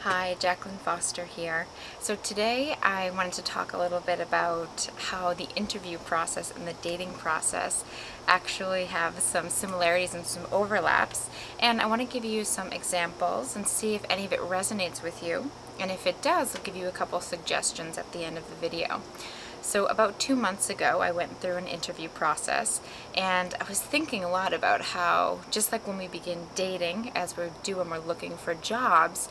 Hi, Jacqueline Foster here. So today I wanted to talk a little bit about how the interview process and the dating process actually have some similarities and some overlaps. And I want to give you some examples and see if any of it resonates with you. And if it does, I'll give you a couple suggestions at the end of the video. So about 2 months ago, I went through an interview process, and I was thinking a lot about how, just like when we begin dating, as we do when we're looking for jobs,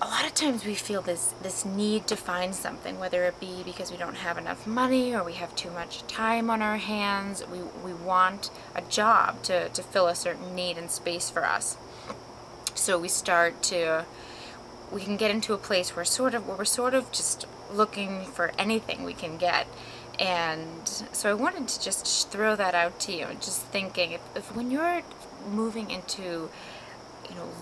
a lot of times we feel this need to find something, whether it be because we don't have enough money or we have too much time on our hands. We want a job to fill a certain need and space for us. So we can get into a place where we're sort of just looking for anything we can get. And so I wanted to just throw that out to you, and just thinking, if when you're moving into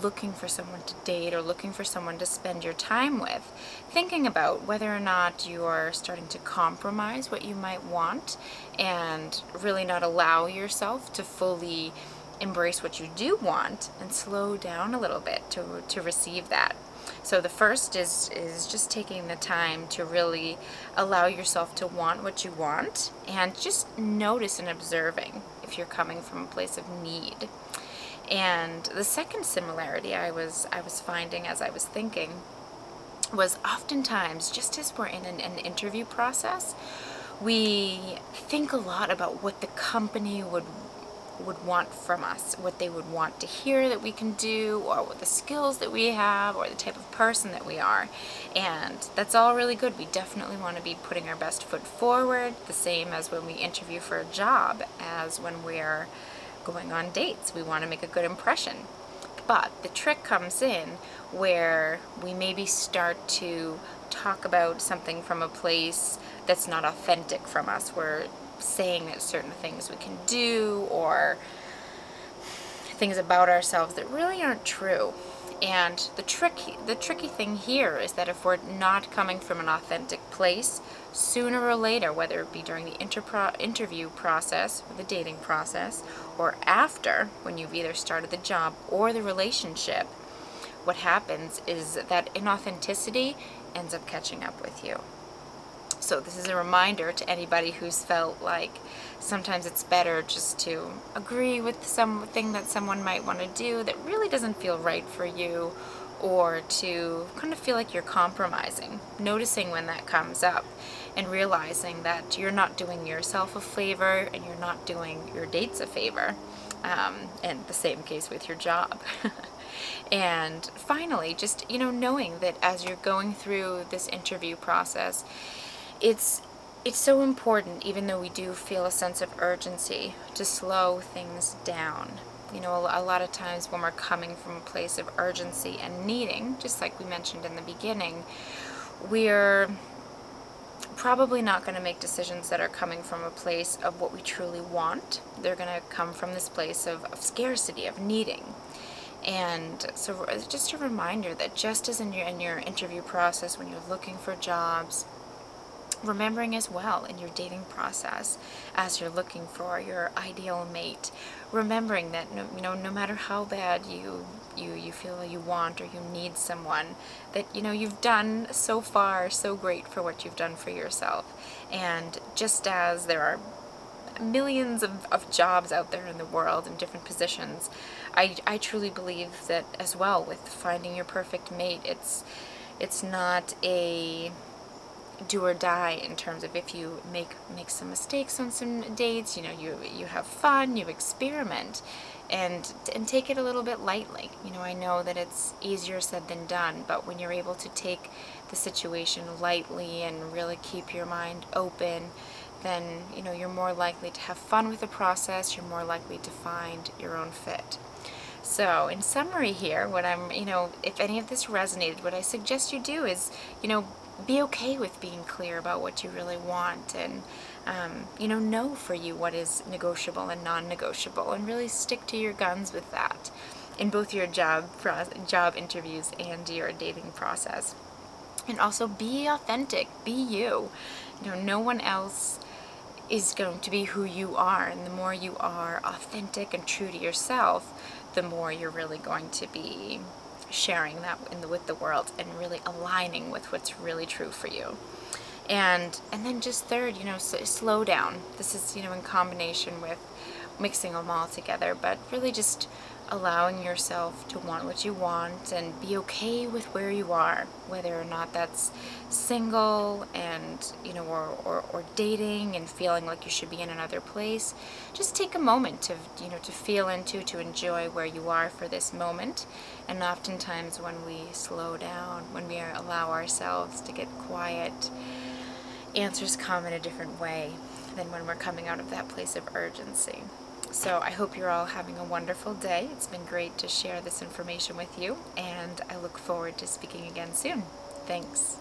looking for someone to date or looking for someone to spend your time with, thinking about whether or not you're starting to compromise what you might want and really not allow yourself to fully embrace what you do want, and slow down a little bit to receive that. So the first is just taking the time to really allow yourself to want what you want, and just notice and observing if you're coming from a place of need. And the second similarity I was finding as I was thinking was, oftentimes, just as we're in an interview process, we think a lot about what the company would want from us, what they would want to hear that we can do, or what the skills that we have, or the type of person that we are. And that's all really good. We definitely want to be putting our best foot forward, the same as when we interview for a job, as when we're going on dates. We want to make a good impression. But the trick comes in where we maybe start to talk about something from a place that's not authentic from us. We're saying that certain things we can do, or things about ourselves that really aren't true. And the tricky thing here is that if we're not coming from an authentic place, sooner or later, whether it be during the interview process, or the dating process, or after, when you've either started the job or the relationship, what happens is that inauthenticity ends up catching up with you. So this is a reminder to anybody who's felt like sometimes it's better just to agree with something that someone might want to do that really doesn't feel right for you, or to kind of feel like you're compromising. Noticing when that comes up and realizing that you're not doing yourself a favor and you're not doing your dates a favor. And the same case with your job. And finally, just knowing that as you're going through this interview process, it's so important, even though we do feel a sense of urgency, to slow things down. A lot of times when we're coming from a place of urgency and needing, just like we mentioned in the beginning, we're probably not going to make decisions that are coming from a place of what we truly want. They're going to come from this place of scarcity, of needing. And so just a reminder that just as in your interview process, when you're looking for jobs, remembering as well in your dating process, as you're looking for your ideal mate, remembering that no matter how bad you feel you want or you need someone, that you've done so far so great for what you've done for yourself. And just as there are millions of jobs out there in the world in different positions, I truly believe that as well with finding your perfect mate, it's not a do or die in terms of if you make some mistakes on some dates, you have fun, you experiment, and take it a little bit lightly. I know that it's easier said than done, but when you're able to take the situation lightly and really keep your mind open, then you're more likely to have fun with the process, you're more likely to find your own fit. So in summary here, if any of this resonated, what I suggest you do is, be okay with being clear about what you really want, and know for you what is negotiable and non-negotiable, and really stick to your guns with that in both your job interviews and your dating process. And also be authentic, be you. No one else is going to be who you are, and the more you are authentic and true to yourself, the more you're really going to be sharing that with the world and really aligning with what's really true for you. And then just third, slow down. This is, in combination with mixing them all together, but really just allowing yourself to want what you want and be okay with where you are, whether or not that's single and, or dating and feeling like you should be in another place. Just take a moment to, to feel into, to enjoy where you are for this moment. And oftentimes when we slow down, when we allow ourselves to get quiet, answers come in a different way than when we're coming out of that place of urgency. So I hope you're all having a wonderful day. It's been great to share this information with you, and I look forward to speaking again soon. Thanks.